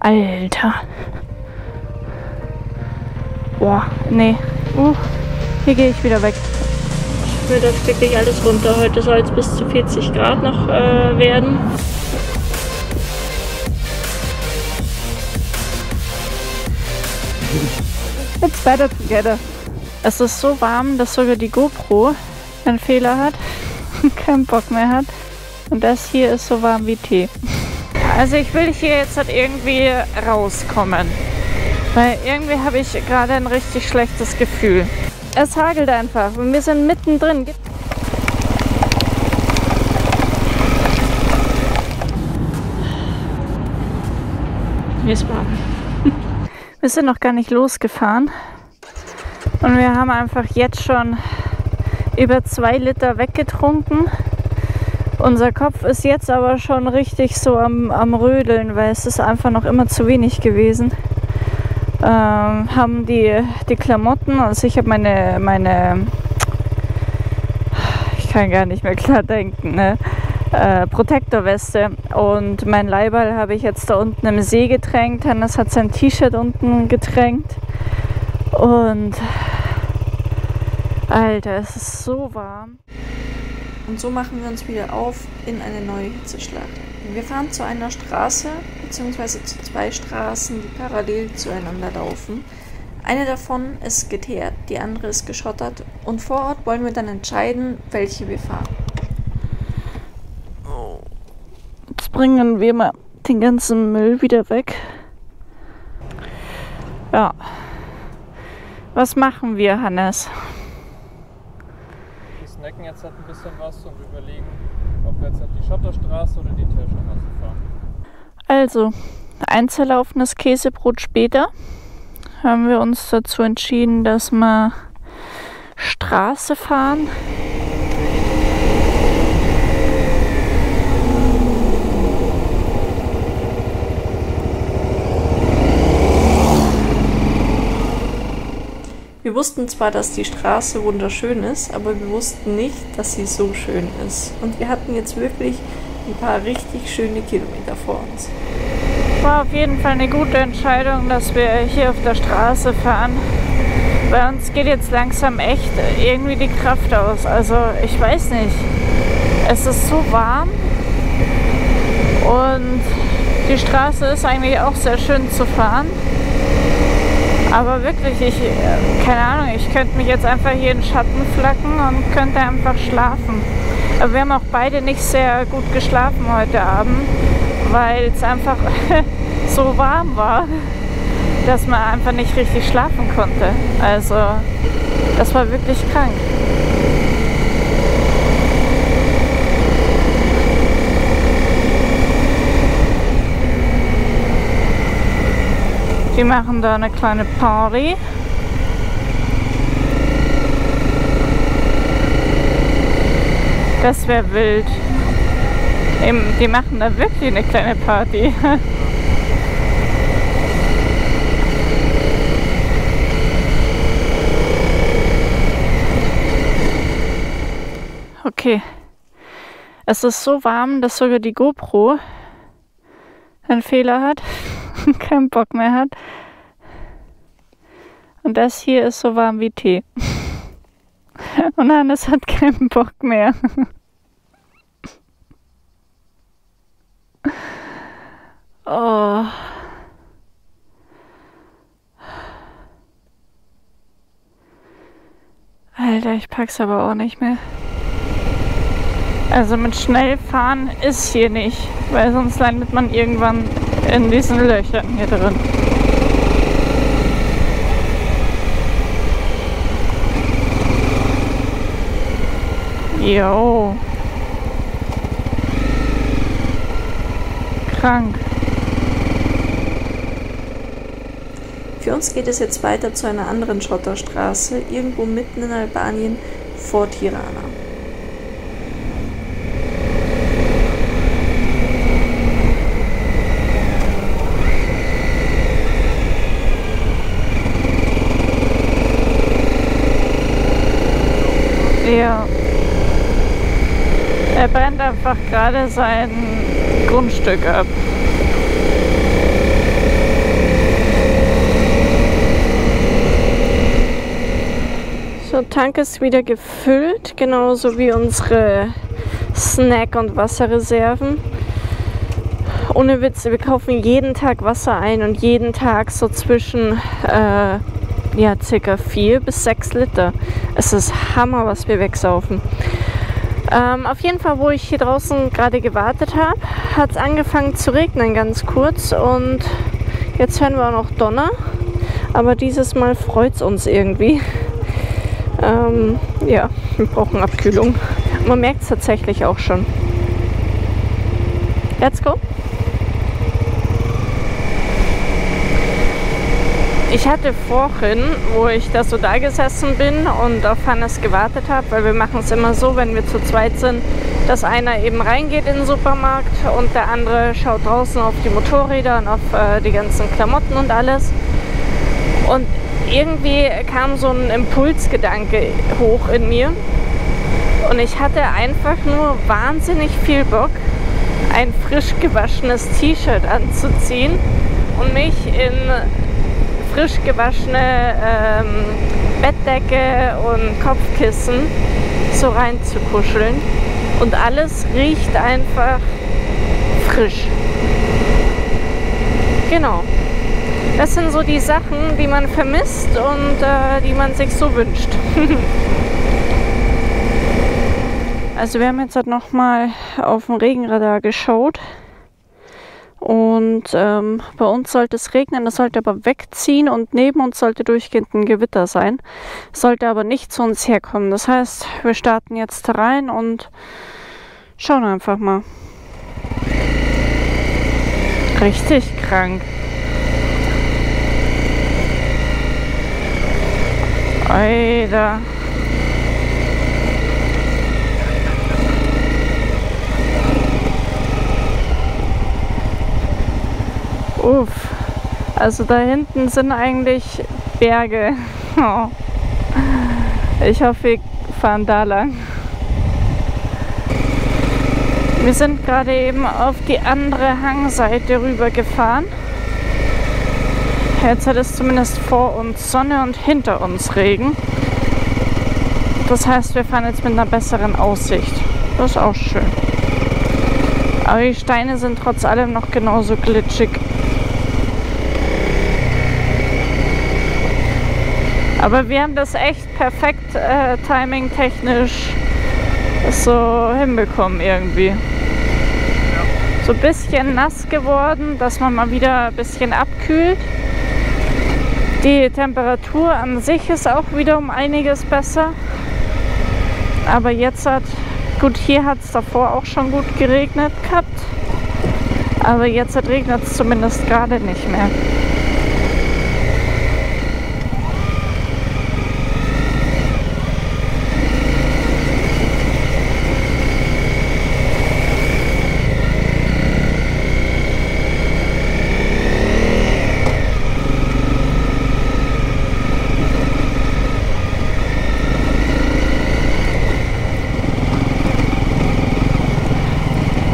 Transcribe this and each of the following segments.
Alter. Boah, nee. Hier gehe ich wieder weg. Mir läuft wirklich alles runter. Heute soll es bis zu 40 Grad noch werden. It's better together. Es ist so warm, dass sogar die GoPro einen Fehler hat und keinen Bock mehr hat. Und das hier ist so warm wie Tee. Also ich will hier jetzt halt irgendwie rauskommen. Weil irgendwie habe ich gerade ein richtig schlechtes Gefühl. Es hagelt einfach und wir sind mittendrin. Wiesbaden. Wir sind noch gar nicht losgefahren. Und wir haben einfach jetzt schon über 2 Liter weggetrunken. Unser Kopf ist jetzt aber schon richtig so am Rödeln, weil es ist einfach noch immer zu wenig gewesen. Haben die Klamotten, also ich habe meine ich kann gar nicht mehr klar denken, ne? Protektorweste und mein Leiberl habe ich jetzt da unten im See getränkt. Hannes hat sein T-Shirt unten getränkt und Alter, es ist so warm. Und so machen wir uns wieder auf in eine neue Hitzeschlacht. Wir fahren zu einer Straße, beziehungsweise zu 2 Straßen, die parallel zueinander laufen. Eine davon ist geteert, die andere ist geschottert und vor Ort wollen wir dann entscheiden, welche wir fahren. Jetzt bringen wir mal den ganzen Müll wieder weg. Ja. Was machen wir, Hannes? Wir snacken jetzt halt ein bisschen was und überlegen, ob wir jetzt halt die Schotterstraße oder die Teerstraße fahren. Also, einzerlaufenes Käsebrot später haben wir uns dazu entschieden, dass wir Straße fahren. Wir wussten zwar, dass die Straße wunderschön ist, aber wir wussten nicht, dass sie so schön ist. Und wir hatten jetzt wirklich ein paar richtig schöne Kilometer vor uns. War auf jeden Fall eine gute Entscheidung, dass wir hier auf der Straße fahren. Bei uns geht jetzt langsam echt irgendwie die Kraft aus. Also ich weiß nicht. Es ist so warm und die Straße ist eigentlich auch sehr schön zu fahren. Aber wirklich, keine Ahnung, ich könnte mich jetzt einfach hier in den Schatten flacken und könnte einfach schlafen. Aber wir haben auch beide nicht sehr gut geschlafen heute Abend, weil es einfach so warm war, dass man einfach nicht richtig schlafen konnte. Also, das war wirklich krank. Die machen da eine kleine Party. Das wäre wild. Die machen da wirklich eine kleine Party. Okay. Es ist so warm, dass sogar die GoPro einen Fehler hat. Keinen Bock mehr hat. Und das hier ist so warm wie Tee. Und Hannes hat keinen Bock mehr. Oh. Alter, ich pack's aber auch nicht mehr. Also mit schnell fahren ist hier nicht, weil sonst landet man irgendwann in diesen Löchern hier drin. Jo. Krank. Für uns geht es jetzt weiter zu einer anderen Schotterstraße, irgendwo mitten in Albanien vor Tirana. Ja. Er brennt einfach gerade sein Grundstück ab. So, Tank ist wieder gefüllt, genauso wie unsere Snack- und Wasserreserven. Ohne Witz, wir kaufen jeden Tag Wasser ein und jeden Tag so zwischen ja, ca. 4 bis 6 Liter. Es ist Hammer, was wir wegsaufen. Auf jeden Fall, wo ich hier draußen gerade gewartet habe, hat es angefangen zu regnen ganz kurz und jetzt hören wir auch noch Donner. Aber dieses Mal freut es uns irgendwie. Ja, wir brauchen Abkühlung. Man merkt es tatsächlich auch schon. Let's go! Ich hatte vorhin, wo ich da so da gesessen bin und auf Hannes gewartet habe, weil wir machen es immer so, wenn wir zu zweit sind, dass einer eben reingeht in den Supermarkt und der andere schaut draußen auf die Motorräder und auf die ganzen Klamotten und alles. Und irgendwie kam so ein Impulsgedanke hoch in mir und ich hatte einfach nur wahnsinnig viel Bock, ein frisch gewaschenes T-Shirt anzuziehen und mich in frisch gewaschene Bettdecke und Kopfkissen so reinzukuscheln und alles riecht einfach frisch. Genau. Das sind so die Sachen, die man vermisst und die man sich so wünscht. Also wir haben jetzt halt nochmal auf dem Regenradar geschaut und bei uns sollte es regnen, das sollte aber wegziehen und neben uns sollte durchgehend ein Gewitter sein. Sollte aber nicht zu uns herkommen. Das heißt, wir starten jetzt rein und schauen einfach mal. Richtig krank. Alter. Uff. Also da hinten sind eigentlich Berge. Oh. Ich hoffe, wir fahren da lang. Wir sind gerade eben auf die andere Hangseite rüber gefahren. Jetzt hat es zumindest vor uns Sonne und hinter uns Regen. Das heißt, wir fahren jetzt mit einer besseren Aussicht. Das ist auch schön. Aber die Steine sind trotz allem noch genauso glitschig. Aber wir haben das echt perfekt timing-technisch so hinbekommen irgendwie. So ein bisschen nass geworden, dass man mal wieder ein bisschen abkühlt. Die Temperatur an sich ist auch wieder um einiges besser. Aber jetzt gut, hier hat es davor auch schon gut geregnet gehabt. Aber jetzt regnet es zumindest gerade nicht mehr.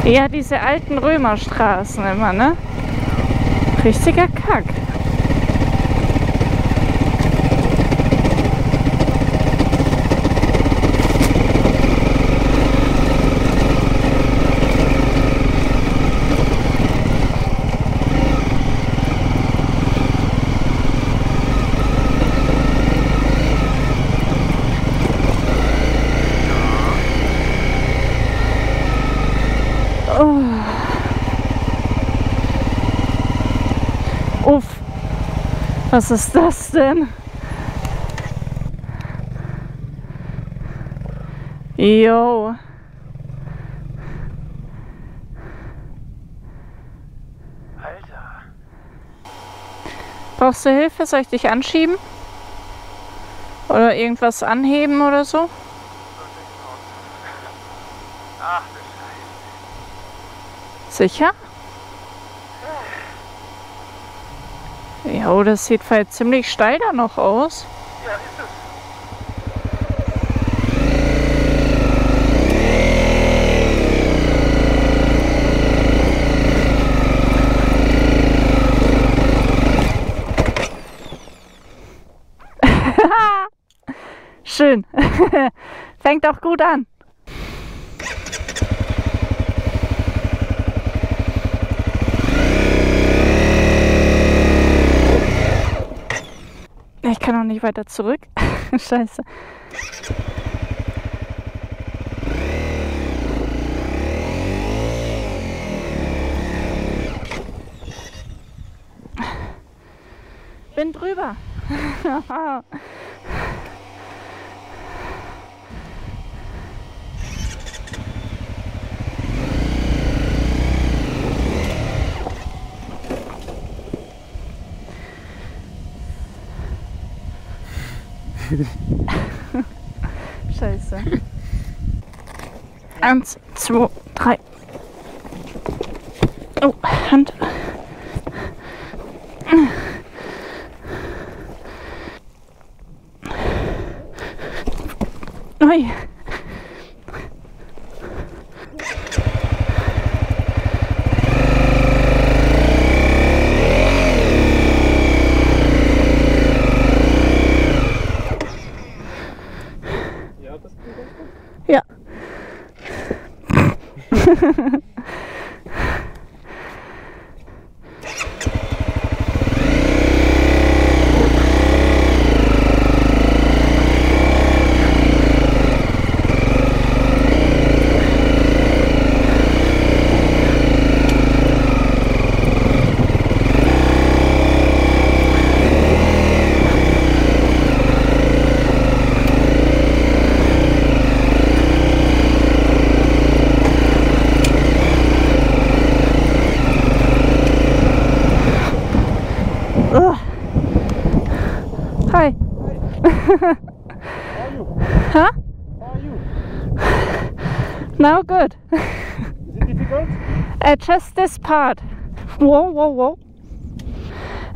Ja, diese alten Römerstraßen immer, ne? Richtiger Kack. Uff, was ist das denn? Jo. Alter. Brauchst du Hilfe? Soll ich dich anschieben? Oder irgendwas anheben oder so? Ach du Scheiße. Sicher? Ja, das sieht vielleicht ziemlich steil da noch aus. Ja, ist es. Schön. Fängt auch gut an. Ich kann auch nicht weiter zurück. Scheiße. Bin drüber. Scheiße. 1, 2, 3. Oh, Hand. Ui. Ja, das geht ganz gut. Ja. Hi. How are you? Huh? How are you? Now good. Is it difficult? Just this part. Whoa, whoa, whoa.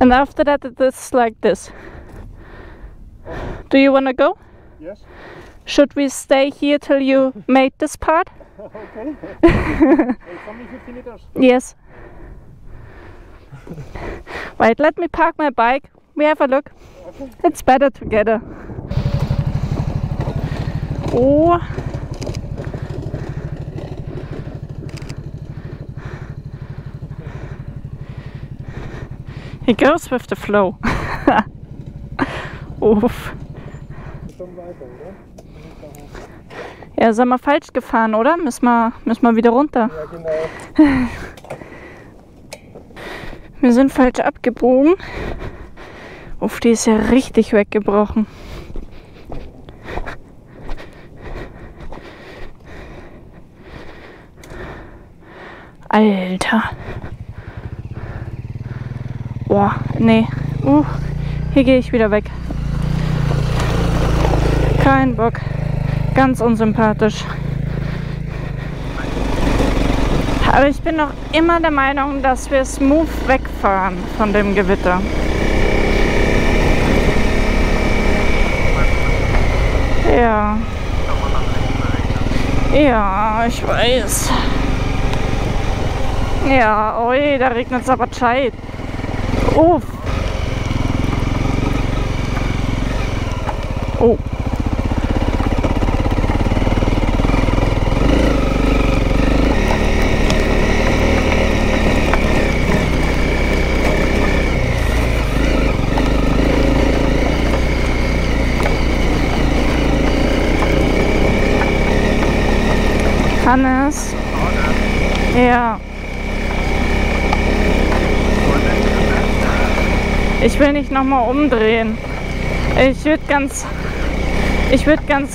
And after that it is like this. Do you wanna go? Yes. Should we stay here till you made this part? Okay. It's only 15 meters. Yes. Wait, let me park my bike. We have a look. Okay. It's better together. Oh. He goes with the flow. Uff. Schon weiter, oder? Ja, sind wir falsch gefahren, oder? Müssen wir wieder runter. Ja, genau. Wir sind falsch abgebogen. Uff, die ist ja richtig weggebrochen. Alter. Boah, nee. Hier gehe ich wieder weg. Kein Bock. Ganz unsympathisch. Aber ich bin noch immer der Meinung, dass wir smooth wegfahren von dem Gewitter. Ja. Ja, ich weiß. Ja, oi, da regnet es aber gescheit. Uff. Oh. Hannes. Ja. Ich will nicht nochmal umdrehen. Ich würde ganz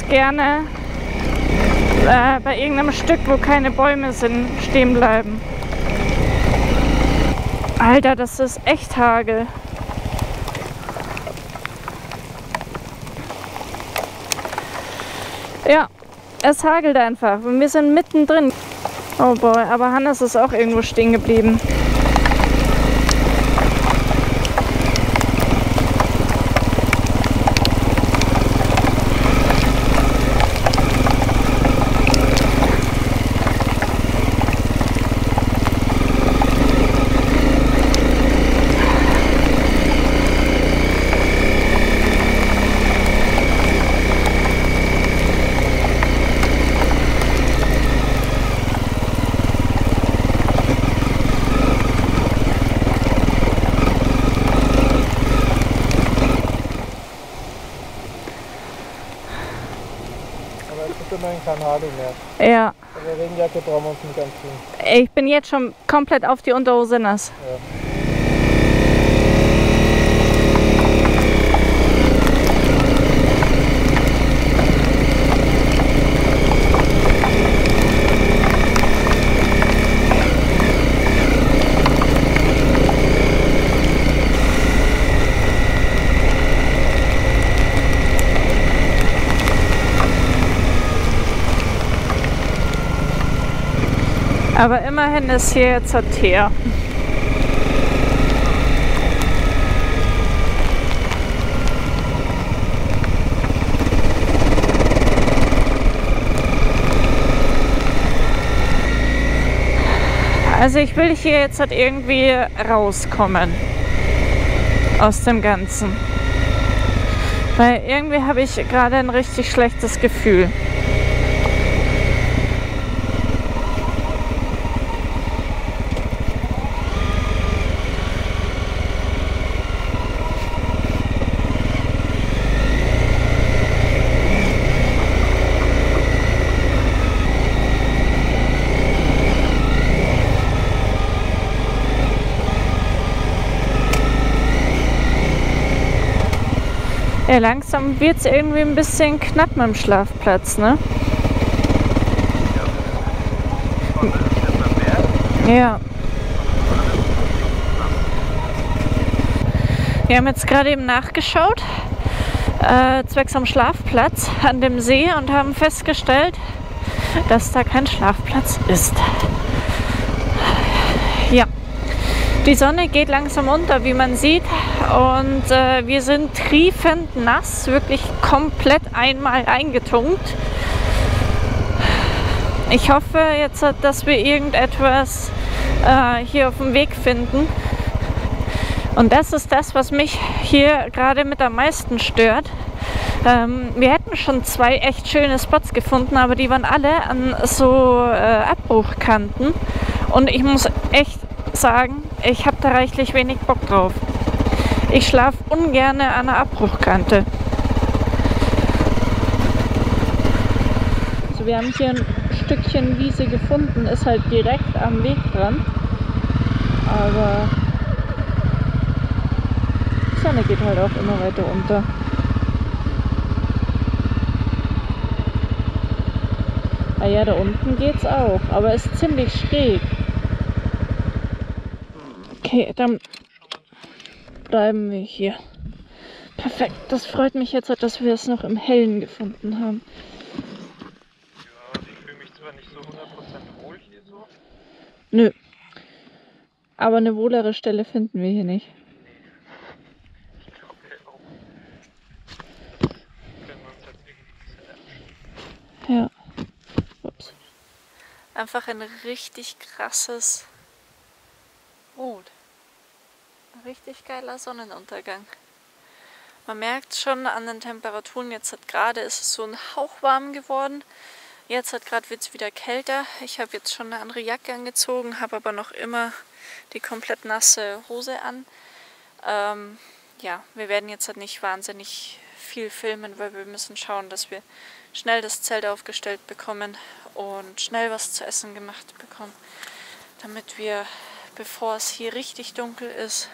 gerne bei irgendeinem Stück, wo keine Bäume sind, stehen bleiben. Alter, das ist echt Hagel. Ja, es hagelt einfach und wir sind mittendrin. Oh boy, aber Hannes ist auch irgendwo stehen geblieben. kein Hagel mehr. Ja. Aber Regenjacke brauchen wir uns nicht anziehen. Ich bin jetzt schon komplett auf die Unterhose nass. Ja. Aber immerhin ist hier jetzt ein Teer. Also ich will hier jetzt halt irgendwie rauskommen aus dem Ganzen. Weil irgendwie habe ich gerade ein richtig schlechtes Gefühl. Ja, langsam wird es irgendwie ein bisschen knapp mit dem Schlafplatz, ne? Ja. Wir haben jetzt gerade eben nachgeschaut, zwecks am Schlafplatz an dem See und haben festgestellt, dass da kein Schlafplatz ist. Ja. Die Sonne geht langsam unter, wie man sieht, und wir sind triefend nass, wirklich komplett einmal eingetunkt. Ich hoffe jetzt, dass wir irgendetwas hier auf dem Weg finden. Und das ist das, was mich hier gerade mit am meisten stört. Wir hätten schon 2 echt schöne Spots gefunden, aber die waren alle an so Abbruchkanten. Und ich muss echt sagen, ich habe da reichlich wenig Bock drauf. Ich schlafe ungern an einer Abbruchkante. Also wir haben hier ein Stückchen Wiese gefunden, ist halt direkt am Weg dran. Aber die Sonne geht halt auch immer weiter unter. Ah ja, da unten geht's auch, aber ist ziemlich schräg. Okay, dann bleiben wir hier. Perfekt, das freut mich jetzt, dass wir es noch im Hellen gefunden haben. Ja, ich fühle mich zwar nicht so 100% wohl hier so. Nö. Aber eine wohlere Stelle finden wir hier nicht. Ich glaube auch. Können wir uns jetzt irgendwie Ja. Ups. Einfach ein richtig krasses Rot. Ein richtig geiler Sonnenuntergang. Man merkt schon an den Temperaturen, jetzt hat gerade ist es so ein Hauch warm geworden. Jetzt hat gerade wird es wieder kälter. Ich habe jetzt schon eine andere Jacke angezogen, habe aber noch immer die komplett nasse Hose an. Ja, wir werden jetzt halt nicht wahnsinnig viel filmen, weil wir müssen schauen, dass wir schnell das Zelt aufgestellt bekommen und schnell was zu essen gemacht bekommen, damit wir, bevor es hier richtig dunkel ist,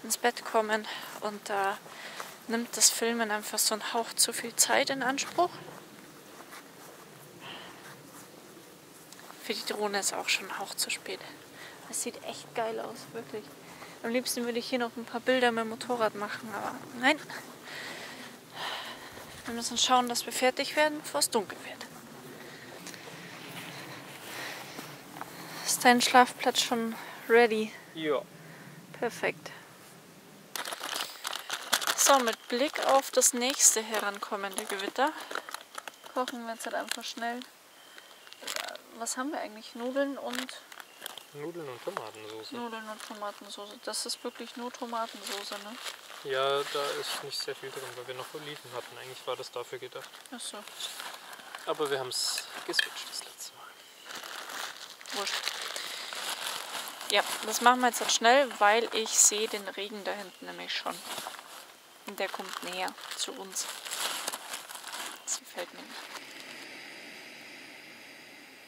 ins Bett kommen. Und da nimmt das Filmen einfach so einen Hauch zu viel Zeit in Anspruch. Für die Drohne ist auch schon ein Hauch zu spät. Es sieht echt geil aus, wirklich. Am liebsten würde ich hier noch ein paar Bilder mit dem Motorrad machen, aber nein. Wir müssen schauen, dass wir fertig werden, bevor es dunkel wird. Ist dein Schlafplatz schon ready? Ja. Perfekt. So, mit Blick auf das nächste herankommende Gewitter kochen wir jetzt halt einfach schnell. Was haben wir eigentlich? Nudeln und Tomatensauce. Nudeln und Tomatensauce. Das ist wirklich nur Tomatensauce, ne? Ja, da ist nicht sehr viel drin, weil wir noch Oliven hatten. Eigentlich war das dafür gedacht. Ach so. Aber wir haben es geswitcht das letzte Mal. Wurscht. Ja, das machen wir jetzt halt schnell, weil ich sehe den Regen da hinten nämlich schon. Und der kommt näher zu uns. Das gefällt mir nicht.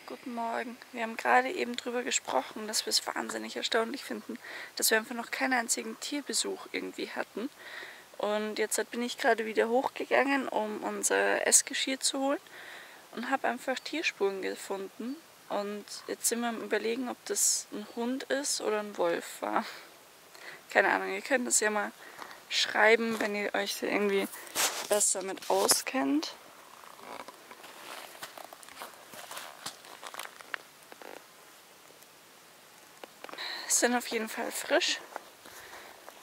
Guten Morgen. Wir haben gerade eben darüber gesprochen, dass wir es wahnsinnig erstaunlich finden, dass wir einfach noch keinen einzigen Tierbesuch irgendwie hatten. Und jetzt bin ich gerade wieder hochgegangen, um unser Essgeschirr zu holen und habe einfach Tierspuren gefunden. Und jetzt sind wir am Überlegen, ob das ein Hund ist oder ein Wolf war. Keine Ahnung, ihr könnt das ja mal schreiben, wenn ihr euch irgendwie besser mit auskennt. Sind auf jeden Fall frisch.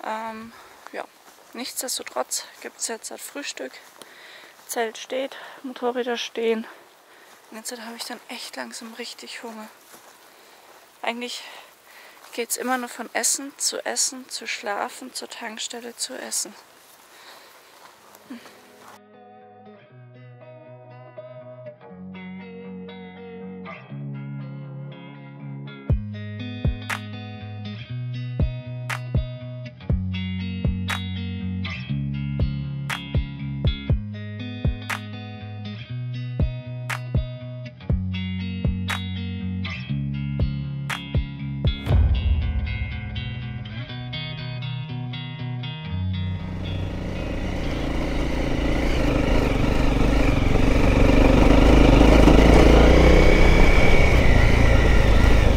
Ja, nichtsdestotrotz gibt es jetzt halt Frühstück. Zelt steht, Motorräder stehen. Und jetzt habe ich dann echt langsam richtig Hunger. Eigentlich geht es immer nur von Essen, zu Schlafen, zur Tankstelle, zu Essen.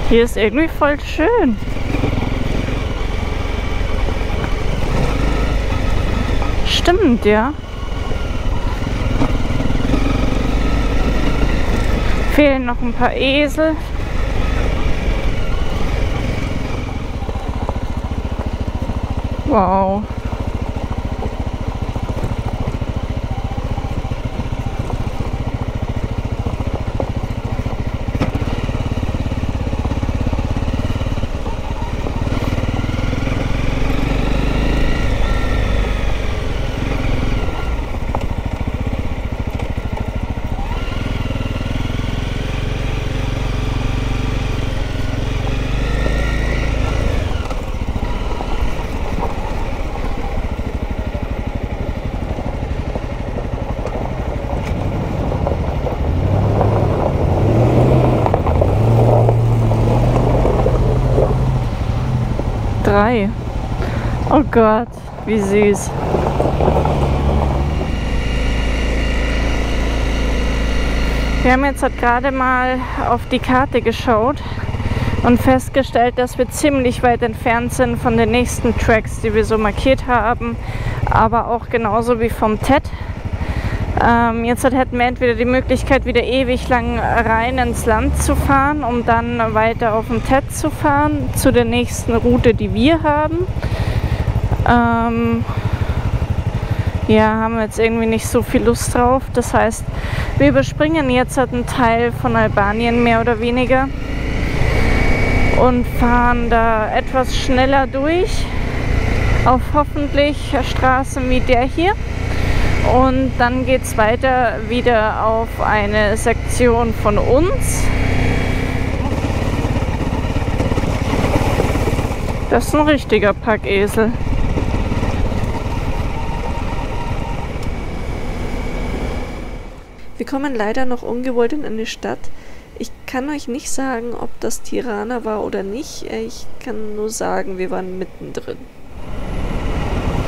Hier ist irgendwie voll schön. Stimmt, ja. Fehlen noch ein paar Esel. Wow. Oh Gott, wie süß. Wir haben jetzt gerade mal auf die Karte geschaut und festgestellt, dass wir ziemlich weit entfernt sind von den nächsten Tracks, die wir so markiert haben, aber auch genauso wie vom TED. Jetzt hätten wir entweder die Möglichkeit, wieder ewig lang rein ins Land zu fahren, um dann weiter auf dem TED zu fahren, zu der nächsten Route, die wir haben. Ja, haben wir jetzt irgendwie nicht so viel Lust drauf. Das heißt, wir überspringen jetzt einen Teil von Albanien mehr oder weniger und fahren da etwas schneller durch auf hoffentlich Straßen wie der hier. Und dann geht es weiter wieder auf eine Sektion von uns. Das ist ein richtiger Packesel. Wir kommen leider noch ungewollt in eine Stadt. Ich kann euch nicht sagen, ob das Tirana war oder nicht. Ich kann nur sagen, wir waren mittendrin.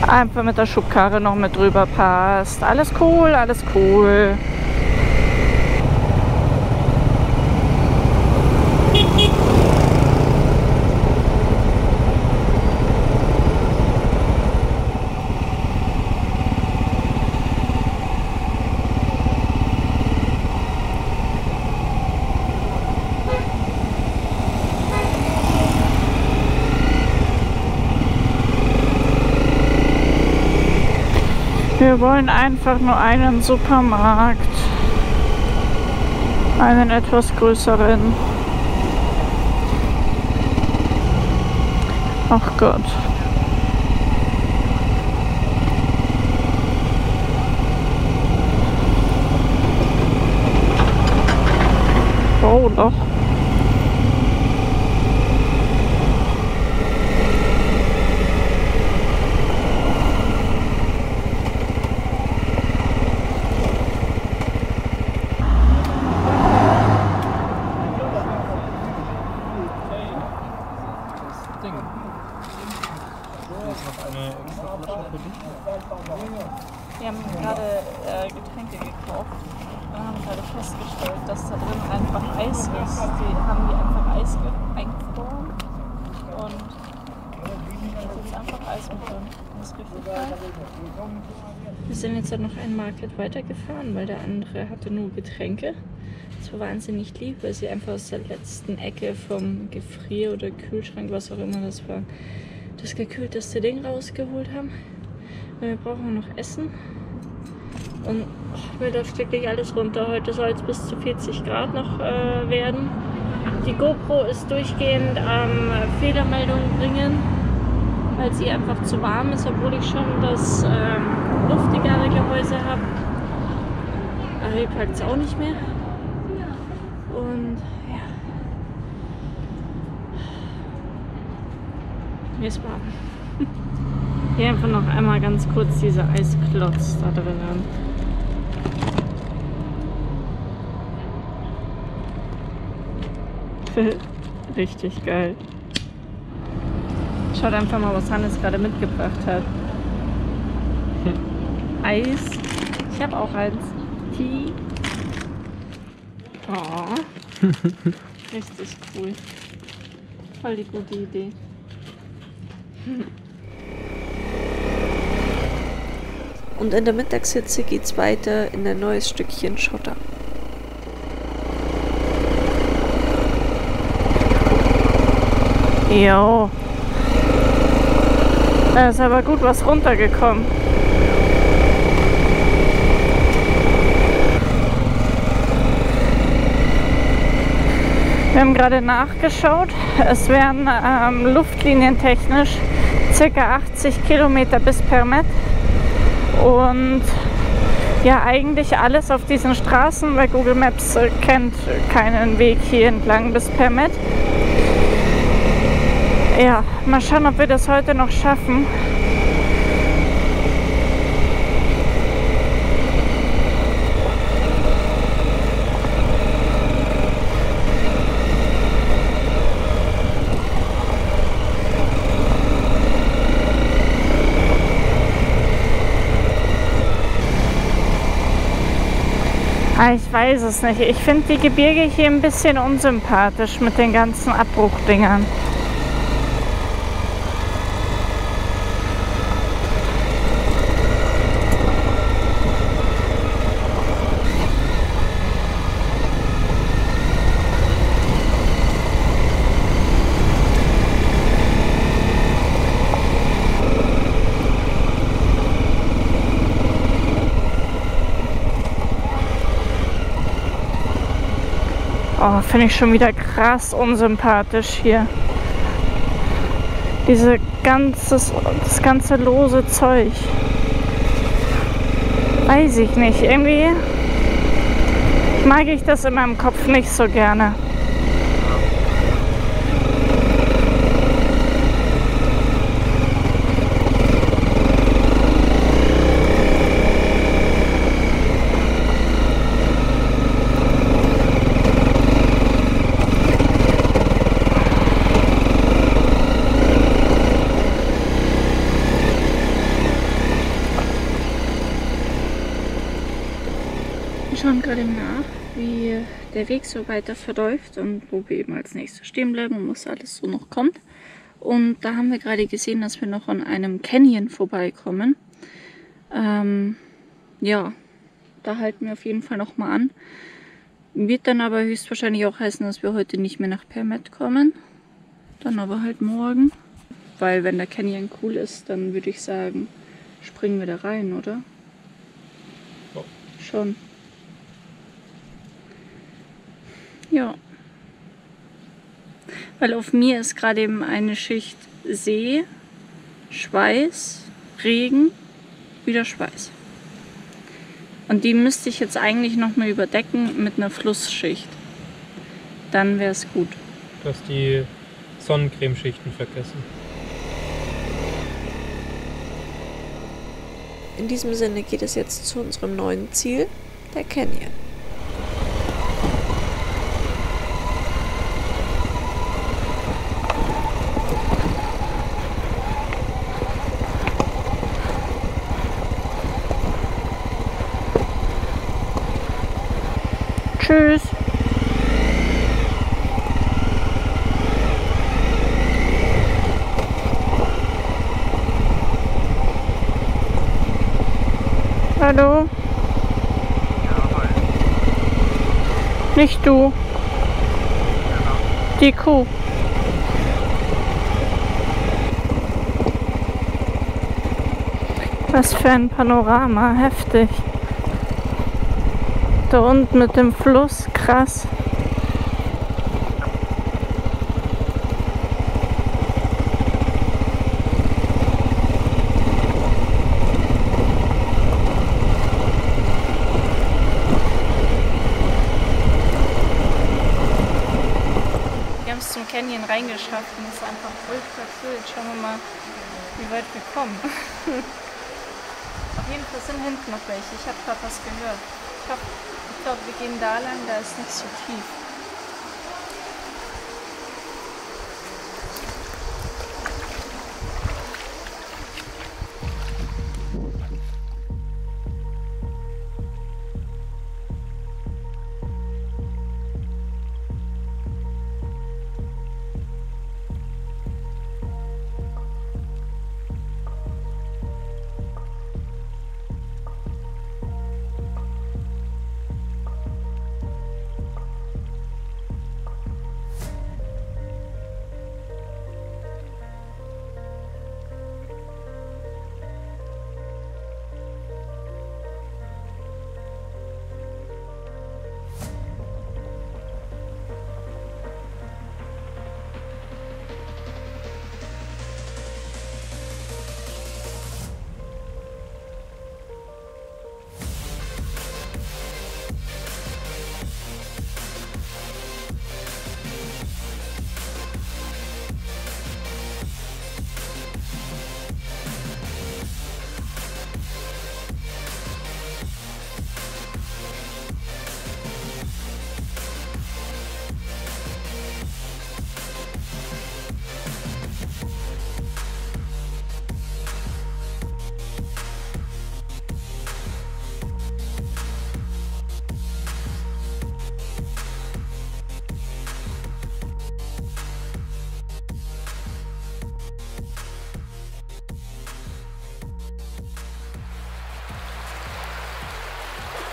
Einfach mit der Schubkarre noch mit drüber passt. Alles cool, alles cool. Wir wollen einfach nur einen Supermarkt. Einen etwas größeren. Ach Gott. Oh, doch. noch eine extra Flasche für dich? Wir haben gerade Getränke gekauft und haben gerade festgestellt, dass da drin einfach Eis ist. Die haben die einfach Eis eingefroren und da ist jetzt einfach Eis mit drin. Das ist richtig geil. Wir sind jetzt noch einen Market weitergefahren, weil der andere hatte nur Getränke. Das war wahnsinnig lieb, weil sie einfach aus der letzten Ecke vom Gefrier- oder Kühlschrank, was auch immer das war, das gekühlteste Ding rausgeholt haben. Wir brauchen noch Essen und mir läuft wirklich alles runter. Heute soll es bis zu 40 Grad noch werden. Die GoPro ist durchgehend am Fehlermeldungen bringen, weil sie einfach zu warm ist, obwohl ich schon das luftigere Gehäuse habe. Aber hier packt es auch nicht mehr. Und ja, mir ist warm. Hier einfach noch einmal ganz kurz diese Eisklotz da drin an. Richtig geil. Schaut einfach mal, was Hannes gerade mitgebracht hat. Eis. Ich habe auch eins. Tee. Oh. Richtig cool. Voll die gute Idee. Und in der Mittagshitze geht's weiter in ein neues Stückchen Schotter. Jo. Da ist aber gut was runtergekommen. Wir haben gerade nachgeschaut. Es wären luftlinientechnisch ca. 80 Kilometer bis Permet. Und ja, eigentlich alles auf diesen Straßen, weil Google Maps kennt keinen Weg hier entlang bis Permet. Ja, mal schauen, ob wir das heute noch schaffen. Ich weiß es nicht. Ich finde die Gebirge hier ein bisschen unsympathisch mit den ganzen Abbruchdingern. Oh, finde ich schon wieder krass unsympathisch hier. Das ganze lose Zeug. Weiß ich nicht. Irgendwie mag ich das in meinem Kopf nicht so gerne. Wir schauen gerade nach, wie der Weg so weiter verläuft und wo wir eben als nächstes stehen bleiben und was alles so noch kommt. Und da haben wir gerade gesehen, dass wir noch an einem Canyon vorbeikommen. Ja, da halten wir auf jeden Fall noch mal an. Wird dann aber höchstwahrscheinlich auch heißen, dass wir heute nicht mehr nach Permet kommen. Dann aber halt morgen. Weil wenn der Canyon cool ist, dann würde ich sagen, springen wir da rein, oder? Ja. Schon. Ja. Weil auf mir ist gerade eben eine Schicht See, Schweiß, Regen, wieder Schweiß. Und die müsste ich jetzt eigentlich noch mal überdecken mit einer Flussschicht. Dann wäre es gut. Du hast die Sonnencremeschichten vergessen. In diesem Sinne geht es jetzt zu unserem neuen Ziel, der Canyon. Tschüss. Hallo? Nicht du. Die Kuh. Was für ein Panorama, heftig. Da unten mit dem Fluss, krass. Wir haben es zum Canyon reingeschafft und es ist einfach ultra cool. Jetzt schauen wir mal, wie weit wir kommen. Auf jeden Fall sind hinten noch welche. Ich habe gerade was gehört. Ich glaube, wir gehen da lang, da ist nicht so tief.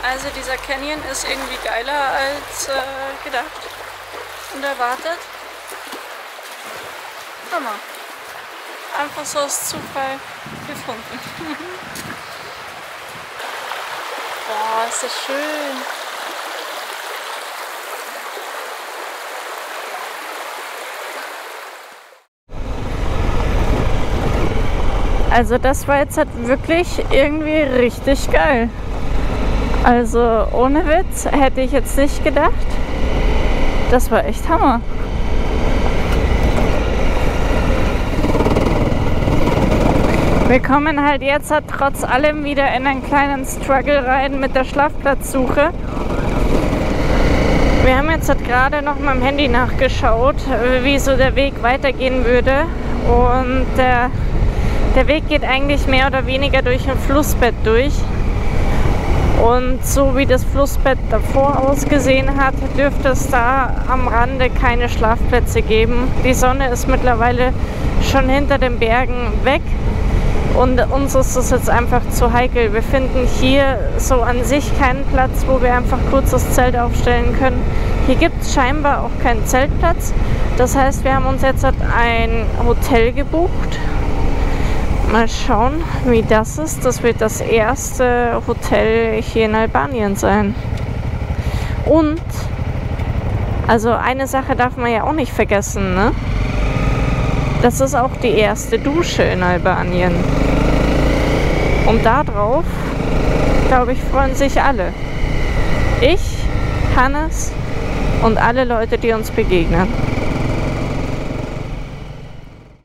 Also dieser Canyon ist irgendwie geiler als gedacht und erwartet. Hammer. Einfach so aus Zufall gefunden. Boah, ist das schön. Also das war jetzt halt wirklich irgendwie richtig geil. Also ohne Witz, hätte ich jetzt nicht gedacht. Das war echt Hammer. Wir kommen halt jetzt halt trotz allem wieder in einen kleinen Struggle rein mit der Schlafplatzsuche. Wir haben jetzt halt gerade noch mal am Handy nachgeschaut, wie so der Weg weitergehen würde. Und der Weg geht eigentlich mehr oder weniger durch ein Flussbett durch. Und so wie das Flussbett davor ausgesehen hat, dürfte es da am Rande keine Schlafplätze geben. Die Sonne ist mittlerweile schon hinter den Bergen weg und uns ist das jetzt einfach zu heikel. Wir finden hier so an sich keinen Platz, wo wir einfach kurz das Zelt aufstellen können. Hier gibt es scheinbar auch keinen Zeltplatz. Das heißt, wir haben uns jetzt ein Hotel gebucht. Mal schauen, wie das ist. Das wird das erste Hotel hier in Albanien sein. Und, also eine Sache darf man ja auch nicht vergessen, ne? Das ist auch die erste Dusche in Albanien. Und darauf, glaube ich, freuen sich alle. Ich, Hannes und alle Leute, die uns begegnen.